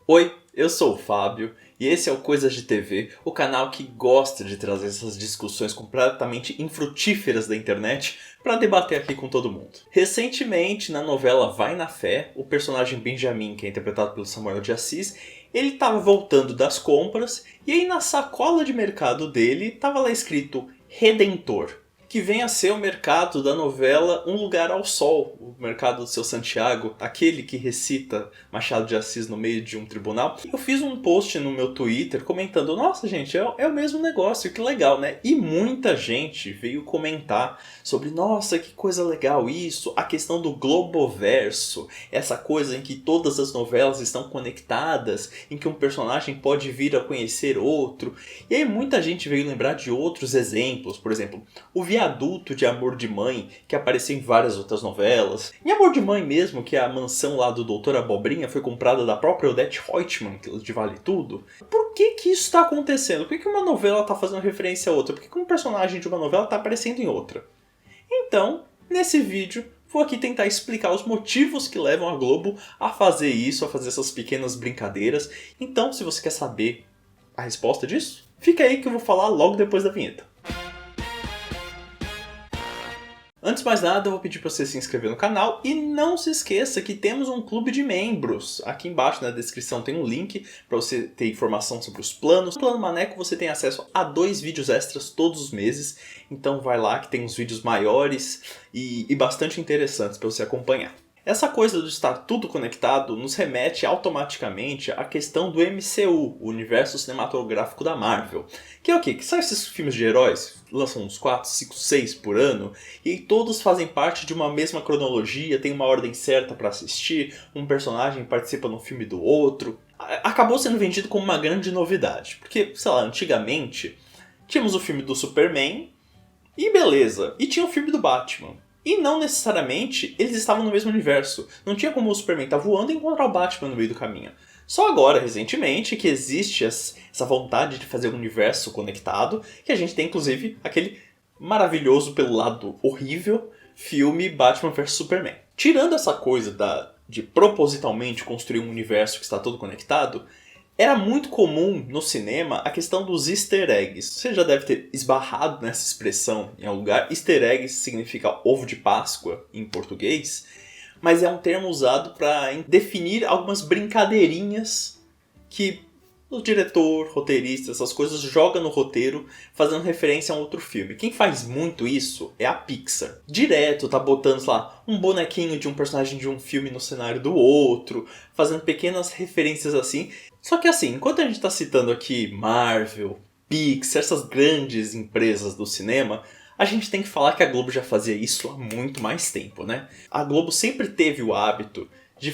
Oi, eu sou o Fábio e esse é o Coisas de TV, o canal que gosta de trazer essas discussões completamente infrutíferas da internet para debater aqui com todo mundo. Recentemente, na novela Vai na Fé, o personagem Benjamin, que é interpretado pelo Samuel de Assis, ele estava voltando das compras e aí na sacola de mercado dele estava lá escrito Redentor, que vem a ser o mercado da novela Um Lugar ao Sol, o mercado do Seu Santiago, aquele que recita Machado de Assis no meio de um tribunal. Eu fiz um post no meu Twitter comentando, nossa gente, é o mesmo negócio, que legal, né? E muita gente veio comentar sobre, nossa, que coisa legal isso, a questão do Globoverso, essa coisa em que todas as novelas estão conectadas, em que um personagem pode vir a conhecer outro. E aí muita gente veio lembrar de outros exemplos, por exemplo, o Viaduto de Amor de Mãe, que apareceu em várias outras novelas. Em Amor de Mãe mesmo, que a mansão lá do Doutor Abobrinha foi comprada da própria Odete Roitman, de Vale Tudo. Por que isso está acontecendo? Por que uma novela está fazendo referência a outra? Por que um personagem de uma novela está aparecendo em outra? Então, nesse vídeo, vou aqui tentar explicar os motivos que levam a Globo a fazer isso, a fazer essas pequenas brincadeiras. Então, se você quer saber a resposta disso, fica aí que eu vou falar logo depois da vinheta. Antes de mais nada, eu vou pedir para você se inscrever no canal e não se esqueça que temos um clube de membros. Aqui embaixo na descrição tem um link para você ter informação sobre os planos. No Plano Maneco você tem acesso a 2 vídeos extras todos os meses, então vai lá que tem uns vídeos maiores e bastante interessantes para você acompanhar. Essa coisa de estar tudo conectado nos remete automaticamente à questão do MCU, o universo cinematográfico da Marvel. Que é o quê? Que são esses filmes de heróis, lançam uns 4, 5, 6 por ano, e todos fazem parte de uma mesma cronologia, tem uma ordem certa para assistir, um personagem participa no filme do outro. Acabou sendo vendido como uma grande novidade, porque, sei lá, antigamente tínhamos o filme do Superman, e beleza, e tinha o filme do Batman. E não necessariamente eles estavam no mesmo universo. Não tinha como o Superman estar voando e encontrar o Batman no meio do caminho. Só agora, recentemente, que existe essa vontade de fazer um universo conectado, que a gente tem, inclusive, aquele maravilhoso, pelo lado horrível, filme Batman vs Superman. Tirando essa coisa de propositalmente construir um universo que está todo conectado, era muito comum no cinema a questão dos easter eggs. Você já deve ter esbarrado nessa expressão em algum lugar. Easter eggs significa ovo de Páscoa em português, mas é um termo usado para definir algumas brincadeirinhas que o diretor, roteirista, essas coisas joga no roteiro fazendo referência a um outro filme. Quem faz muito isso é a Pixar. Direto tá botando, sei lá, um bonequinho de um personagem de um filme no cenário do outro, fazendo pequenas referências assim. Só que assim, enquanto a gente tá citando aqui Marvel, Pixar, essas grandes empresas do cinema, a gente tem que falar que a Globo já fazia isso há muito mais tempo, né? A Globo sempre teve o hábito de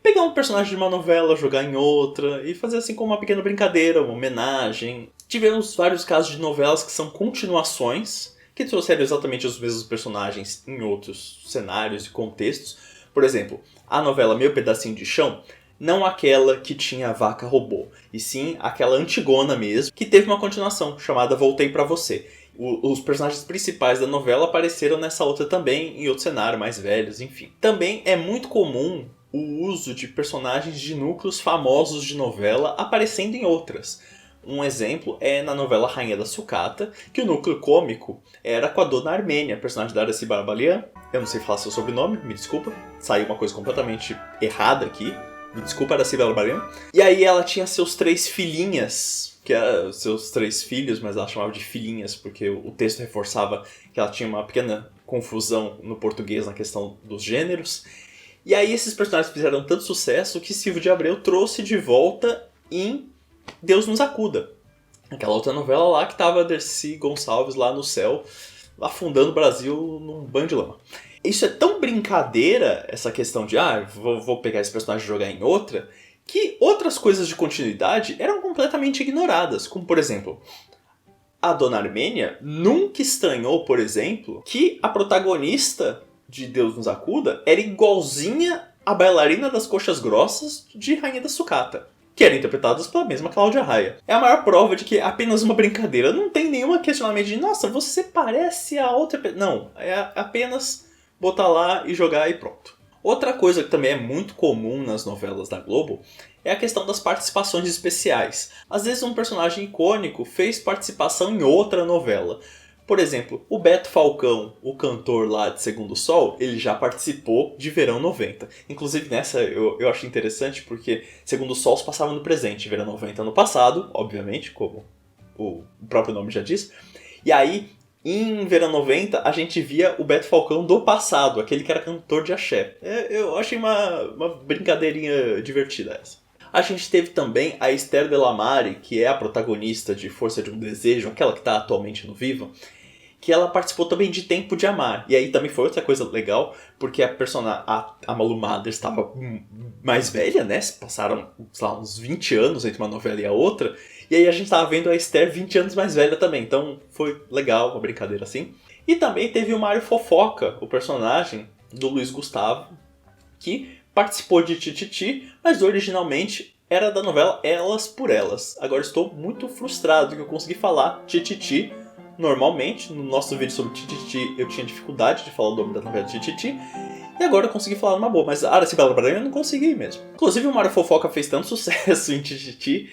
pegar um personagem de uma novela, jogar em outra, e fazer assim como uma pequena brincadeira, uma homenagem. Tivemos vários casos de novelas que são continuações, que trouxeram exatamente os mesmos personagens em outros cenários e contextos. Por exemplo, a novela Meu Pedacinho de Chão, não aquela que tinha a vaca robô, e sim aquela antigona mesmo, que teve uma continuação, chamada Voltei Pra Você. Os personagens principais da novela apareceram nessa outra também, em outro cenário, mais velhos, enfim. Também é muito comum o uso de personagens de núcleos famosos de novela aparecendo em outras. Um exemplo é na novela Rainha da Sucata, que o núcleo cômico era com a Dona Armênia, personagem da Aracy Barbalian. Eu não sei falar seu sobrenome, me desculpa, saiu uma coisa completamente errada aqui. Me desculpa, Aracy Barbalian. E aí ela tinha seus 3 filhinhas, que eram seus 3 filhos, mas ela chamava de filhinhas porque o texto reforçava que ela tinha uma pequena confusão no português na questão dos gêneros. E aí esses personagens fizeram tanto sucesso que Silvio de Abreu trouxe de volta em Deus Nos Acuda. Aquela outra novela lá que tava a Dercy Gonçalves lá no céu, afundando o Brasil num banho de lama. Isso é tão brincadeira, essa questão de vou pegar esse personagem e jogar em outra, que outras coisas de continuidade eram completamente ignoradas. Como, por exemplo, a Dona Armênia nunca estranhou, por exemplo, que a protagonista de Deus Nos Acuda era igualzinha à bailarina das coxas grossas de Rainha da Sucata, que eram interpretadas pela mesma Cláudia Raia. É a maior prova de que é apenas uma brincadeira. Não tem nenhum questionamento de, nossa, você parece a outra... Não, é apenas botar lá e jogar e pronto. Outra coisa que também é muito comum nas novelas da Globo é a questão das participações especiais. Às vezes um personagem icônico fez participação em outra novela. Por exemplo, o Beto Falcão, o cantor lá de Segundo Sol, ele já participou de Verão 90. Inclusive nessa eu acho interessante porque Segundo Sol se passava no presente, Verão 90 no passado, obviamente, como o próprio nome já diz. E aí, em Verão 90, a gente via o Beto Falcão do passado, aquele que era cantor de axé. Eu achei uma brincadeirinha divertida essa. A gente teve também a Esther Delamare, que é a protagonista de Força de um Desejo, aquela que está atualmente no Viva, que ela participou também de Tempo de Amar. E aí também foi outra coisa legal, porque a Malu Mader estava mais velha, né? Passaram, sei lá, uns 20 anos entre uma novela e a outra. E aí a gente estava vendo a Esther 20 anos mais velha também. Então foi legal, uma brincadeira assim. E também teve o Mário Fofoca, o personagem do Luiz Gustavo, que participou de Tititi, mas originalmente era da novela Elas por Elas. Agora estou muito frustrado que eu consegui falar Tititi normalmente. No nosso vídeo sobre Tititi eu tinha dificuldade de falar o nome da novela Tititi. E agora eu consegui falar numa boa, mas a Aracy Bela Branca eu não consegui mesmo. Inclusive o Mário Fofoca fez tanto sucesso em Tititi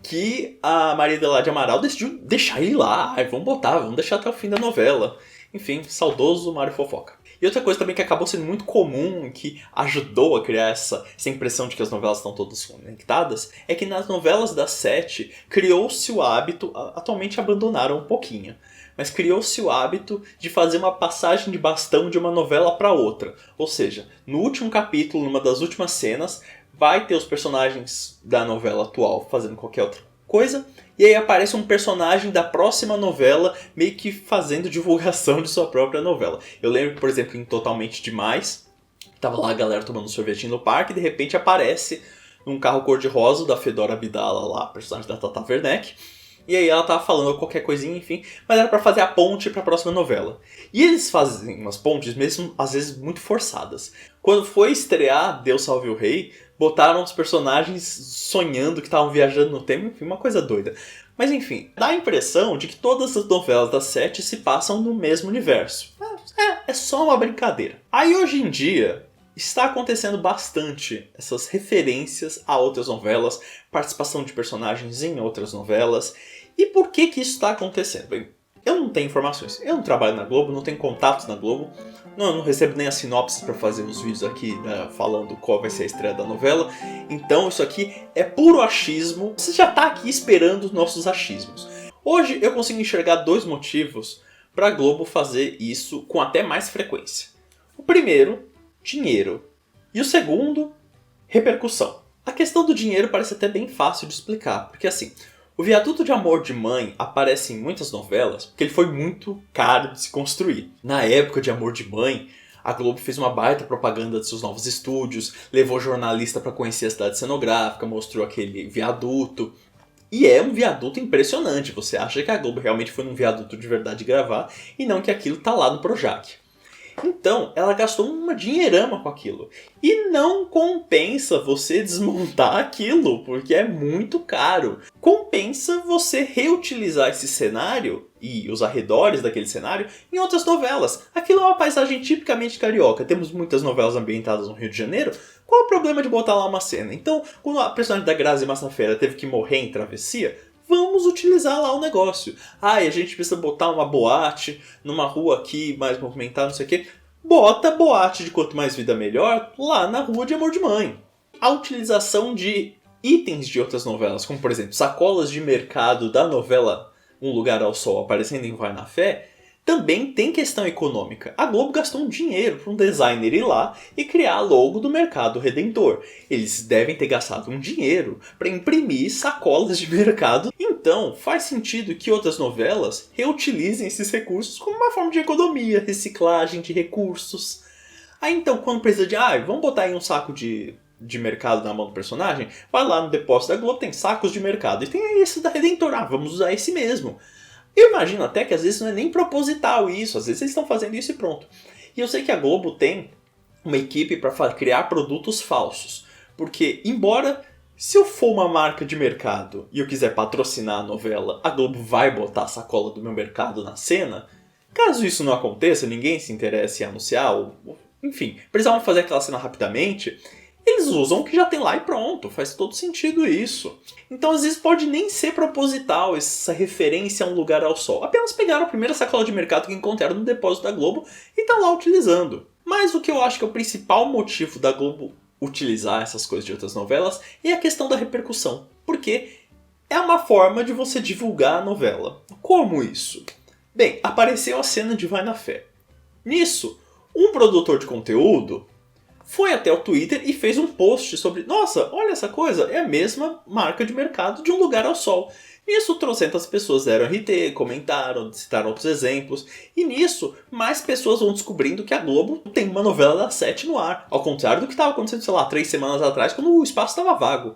que a Maria Adelaide Amaral decidiu deixar ele lá. Vamos deixar até o fim da novela. Enfim, saudoso Mário Fofoca. E outra coisa também que acabou sendo muito comum, que ajudou a criar essa impressão de que as novelas estão todas conectadas, é que nas novelas das 7 criou-se o hábito, atualmente abandonaram um pouquinho, mas criou-se o hábito de fazer uma passagem de bastão de uma novela para outra. Ou seja, no último capítulo, numa das últimas cenas, vai ter os personagens da novela atual fazendo qualquer outra coisa, e aí aparece um personagem da próxima novela meio que fazendo divulgação de sua própria novela. Eu lembro, por exemplo, em Totalmente Demais, tava lá a galera tomando um sorvetinho no parque e de repente aparece um carro cor-de-rosa da Fedora Abdala lá, personagem da Tata Werneck, e aí ela tava falando qualquer coisinha, enfim, mas era pra fazer a ponte pra próxima novela. E eles fazem umas pontes mesmo, às vezes, muito forçadas. Quando foi estrear Deus Salve o Rei, botaram os personagens sonhando que estavam viajando no tempo, enfim, uma coisa doida. Mas enfim, dá a impressão de que todas as novelas das 7 se passam no mesmo universo. É só uma brincadeira. Aí hoje em dia, está acontecendo bastante essas referências a outras novelas, participação de personagens em outras novelas. E por que isso está acontecendo? Bem, eu não tenho informações. Eu não trabalho na Globo, não tenho contatos na Globo. Não recebo nem a sinopse para fazer os vídeos aqui, né, falando qual vai ser a estreia da novela. Então isso aqui é puro achismo. Você já está aqui esperando os nossos achismos. Hoje eu consigo enxergar dois motivos para a Globo fazer isso com até mais frequência. O primeiro, dinheiro. E o segundo, repercussão. A questão do dinheiro parece até bem fácil de explicar, porque assim, o Viaduto de Amor de Mãe aparece em muitas novelas porque ele foi muito caro de se construir. Na época de Amor de Mãe, a Globo fez uma baita propaganda de seus novos estúdios, levou jornalista para conhecer a cidade cenográfica, mostrou aquele viaduto. E é um viaduto impressionante, você acha que a Globo realmente foi num viaduto de verdade gravar e não que aquilo tá lá no Projac. Então, ela gastou uma dinheirama com aquilo. E não compensa você desmontar aquilo, porque é muito caro. Compensa você reutilizar esse cenário e os arredores daquele cenário em outras novelas. Aquilo é uma paisagem tipicamente carioca. Temos muitas novelas ambientadas no Rio de Janeiro. Qual é o problema de botar lá uma cena? Então, quando a personagem da Grazi Massafera teve que morrer em travessia, vamos utilizar lá o negócio. A gente precisa botar uma boate numa rua aqui mais movimentada, não sei o quê. Bota boate de Quanto Mais Vida Melhor lá na Rua de Amor de Mãe. A utilização de itens de outras novelas, como por exemplo, sacolas de mercado da novela Um Lugar ao Sol aparecendo em Vai na Fé, também tem questão econômica. A Globo gastou um dinheiro para um designer ir lá e criar a logo do Mercado Redentor. Eles devem ter gastado um dinheiro para imprimir sacolas de mercado. Então, faz sentido que outras novelas reutilizem esses recursos como uma forma de economia, reciclagem de recursos. Aí então, quando precisa de, vamos botar aí um saco de mercado na mão do personagem, vai lá no depósito da Globo, tem sacos de mercado. E tem esse da Redentor, vamos usar esse mesmo. Eu imagino até que às vezes não é nem proposital isso, às vezes eles estão fazendo isso e pronto. E eu sei que a Globo tem uma equipe para criar produtos falsos. Porque, embora, se eu for uma marca de mercado e eu quiser patrocinar a novela, a Globo vai botar a sacola do meu mercado na cena. Caso isso não aconteça, ninguém se interesse em anunciar, enfim, precisavam fazer aquela cena rapidamente, eles usam o que já tem lá e pronto, faz todo sentido isso. Então às vezes pode nem ser proposital essa referência a um lugar ao sol. Apenas pegaram a primeira sacola de mercado que encontraram no depósito da Globo e estão lá utilizando. Mas o que eu acho que é o principal motivo da Globo utilizar essas coisas de outras novelas é a questão da repercussão. Porque é uma forma de você divulgar a novela. Como isso? Bem, apareceu a cena de Vai na Fé. Nisso, um produtor de conteúdo foi até o Twitter e fez um post sobre: nossa, olha essa coisa, é a mesma marca de mercado de Um Lugar ao Sol. Nisso, trocentas pessoas deram RT, comentaram, citaram outros exemplos. E nisso, mais pessoas vão descobrindo que a Globo tem uma novela das 7 no ar. Ao contrário do que estava acontecendo, sei lá, 3 semanas atrás, quando o espaço estava vago.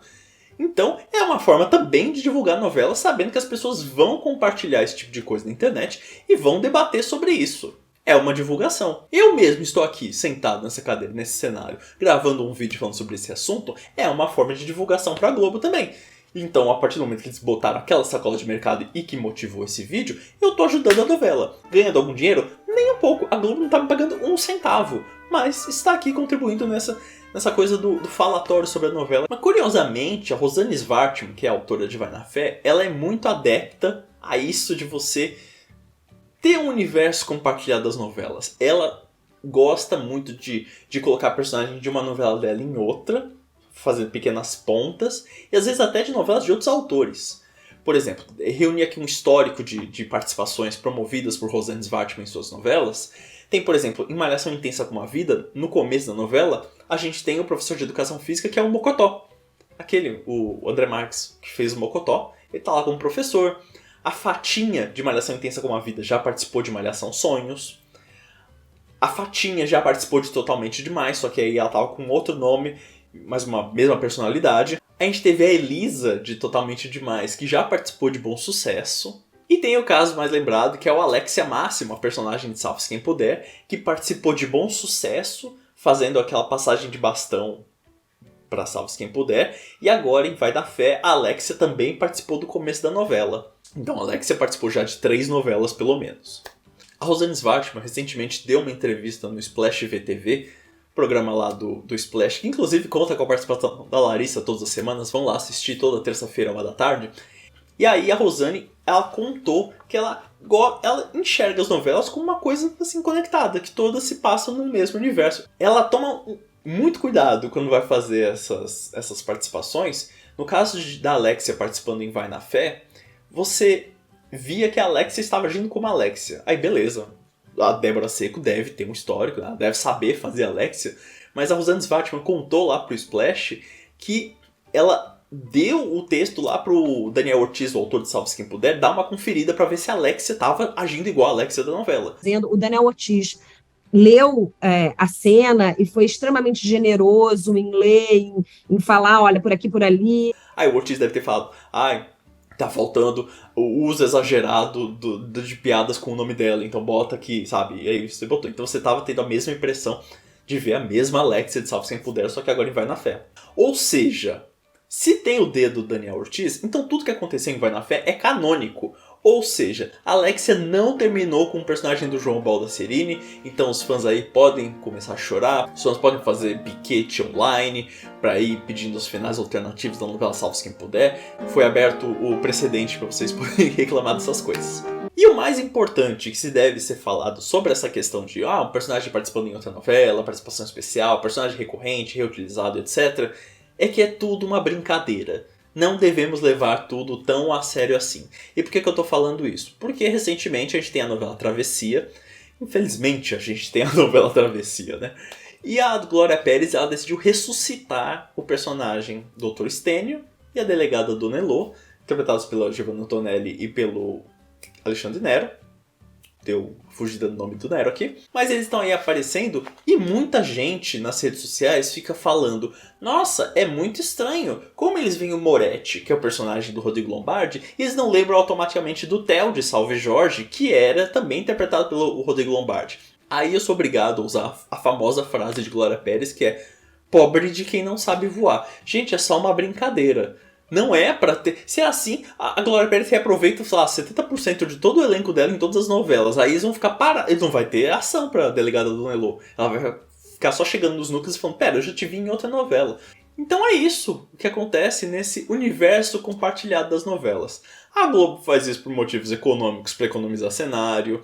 Então, é uma forma também de divulgar a novela, sabendo que as pessoas vão compartilhar esse tipo de coisa na internet e vão debater sobre isso. É uma divulgação. Eu mesmo estou aqui, sentado nessa cadeira, nesse cenário, gravando um vídeo falando sobre esse assunto, é uma forma de divulgação para a Globo também. Então, a partir do momento que eles botaram aquela sacola de mercado e que motivou esse vídeo, eu estou ajudando a novela. Ganhando algum dinheiro? Nem um pouco. A Globo não está me pagando um centavo. Mas está aqui contribuindo nessa coisa do falatório sobre a novela. Mas, curiosamente, a Rosane Svartman, que é a autora de Vai na Fé, ela é muito adepta a isso de você ter um universo compartilhado das novelas. Ela gosta muito de colocar personagem de uma novela dela em outra, fazendo pequenas pontas, e às vezes até de novelas de outros autores. Por exemplo, reunir aqui um histórico de participações promovidas por Rosane Svartman em suas novelas. Tem, por exemplo, em Malhação Intensa como a Vida, no começo da novela, a gente tem o professor de educação física que é o Mocotó. O André Marques, que fez o Mocotó, ele tá lá como professor. A Fatinha, de Malhação Intensa como a Vida, já participou de Malhação Sonhos. A Fatinha já participou de Totalmente Demais, só que aí ela tava com outro nome, mas uma mesma personalidade. A gente teve a Elisa, de Totalmente Demais, que já participou de Bom Sucesso. E tem o caso mais lembrado, que é o Alexia Máximo, a personagem de Salve-se Quem Puder, que participou de Bom Sucesso, fazendo aquela passagem de bastão para Salve-se Quem Puder. E agora, em Vai da Fé, a Alexia também participou do começo da novela. Então, a Alexia participou já de 3 novelas, pelo menos. A Rosane Svartman recentemente deu uma entrevista no Splash VTV, programa lá do Splash, que inclusive conta com a participação da Larissa todas as semanas. Vão lá assistir toda terça-feira, 13h. E aí a Rosane, ela contou que ela enxerga as novelas como uma coisa assim conectada, que todas se passam no mesmo universo. Ela toma muito cuidado quando vai fazer essas participações. No caso da Alexia participando em Vai na Fé, você via que a Alexia estava agindo como a Alexia. Aí beleza, a Débora Seco deve ter um histórico, ela deve saber fazer a Alexia, mas a Rosane Svartman contou lá pro Splash que ela deu o texto lá pro Daniel Ortiz, o autor de Salve-se Quem Puder, dar uma conferida para ver se a Alexia estava agindo igual a Alexia da novela. O Daniel Ortiz leu a cena e foi extremamente generoso em ler, em falar, olha, por aqui, por ali. Aí o Ortiz deve ter falado, tá faltando o uso exagerado de piadas com o nome dela, então bota aqui, sabe? E aí você botou. Então você tava tendo a mesma impressão de ver a mesma Alexia de Salve-se Quem Puder, só que agora em Vai na Fé. Ou seja, se tem o dedo do Daniel Ortiz, então tudo que aconteceu em Vai na Fé é canônico. Ou seja, a Alexia não terminou com o personagem do João Baldacerini, então os fãs aí podem começar a chorar, os fãs podem fazer piquete online para ir pedindo os finais alternativos da novela Salve-se Quem Puder. Foi aberto o precedente para vocês poderem reclamar dessas coisas. E o mais importante que se deve ser falado sobre essa questão de um personagem participando em outra novela, participação especial, personagem recorrente, reutilizado, etc., é que é tudo uma brincadeira. Não devemos levar tudo tão a sério assim. E por que eu tô falando isso? Porque recentemente a gente tem a novela Travessia. Infelizmente a gente tem a novela Travessia, né? E a Glória Pérez, ela decidiu ressuscitar o personagem Dr. Stênio e a delegada Dona Elô, interpretados pela Giovanna Antonelli e pelo Alexandre Nero. Deu fugida do nome do Nero aqui. Mas eles estão aí aparecendo e muita gente nas redes sociais fica falando: nossa, é muito estranho. Como eles veem o Moretti, que é o personagem do Rodrigo Lombardi, e eles não lembram automaticamente do Theo de Salve Jorge, que era também interpretado pelo Rodrigo Lombardi. Aí eu sou obrigado a usar a famosa frase de Glória Pérez, que é: pobre de quem não sabe voar. Gente, é só uma brincadeira. Não é pra ter... Se é assim, a Glória Pérez reaproveita, sei lá, 70% de todo o elenco dela em todas as novelas. Aí eles vão ficar parados. Eles não vai ter ação pra delegada Dona Elô. Ela vai ficar só chegando nos núcleos e falando, pera, eu já te vi em outra novela. Então é isso que acontece nesse universo compartilhado das novelas. A Globo faz isso por motivos econômicos, para economizar cenário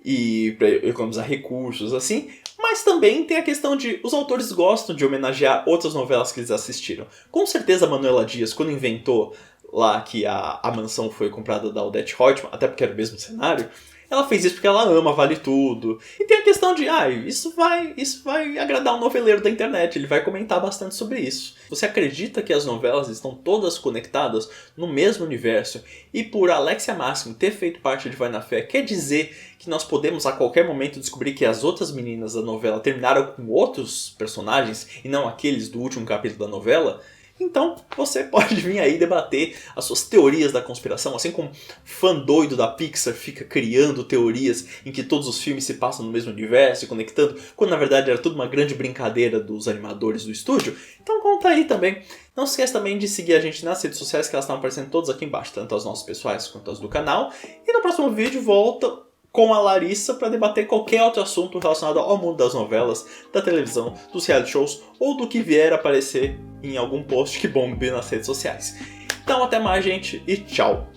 e para economizar recursos, assim. Mas também tem a questão de os autores gostam de homenagear outras novelas que eles assistiram. Com certeza a Manuela Dias, quando inventou lá que a mansão foi comprada da Odete Roitman, até porque era o mesmo cenário, ela fez isso porque ela ama Vale Tudo. E tem a questão de, isso vai agradar o noveleiro da internet, ele vai comentar bastante sobre isso. Você acredita que as novelas estão todas conectadas no mesmo universo? E por Alexia Máximo ter feito parte de Vai na Fé, quer dizer que nós podemos a qualquer momento descobrir que as outras meninas da novela terminaram com outros personagens e não aqueles do último capítulo da novela? Então, você pode vir aí debater as suas teorias da conspiração, assim como fã doido da Pixar fica criando teorias em que todos os filmes se passam no mesmo universo e conectando, quando na verdade era tudo uma grande brincadeira dos animadores do estúdio. Então conta aí também. Não se esqueça também de seguir a gente nas redes sociais, que elas estão aparecendo todas aqui embaixo, tanto as nossas pessoais quanto as do canal. E no próximo vídeo volta com a Larissa para debater qualquer outro assunto relacionado ao mundo das novelas, da televisão, dos reality shows ou do que vier a aparecer em algum post que bombe nas redes sociais. Então até mais, gente, e tchau!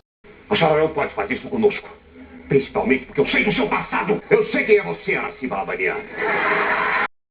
A senhora não pode fazer isso conosco. Principalmente porque eu sei do seu passado. Eu sei quem é você, Araci Balabanian.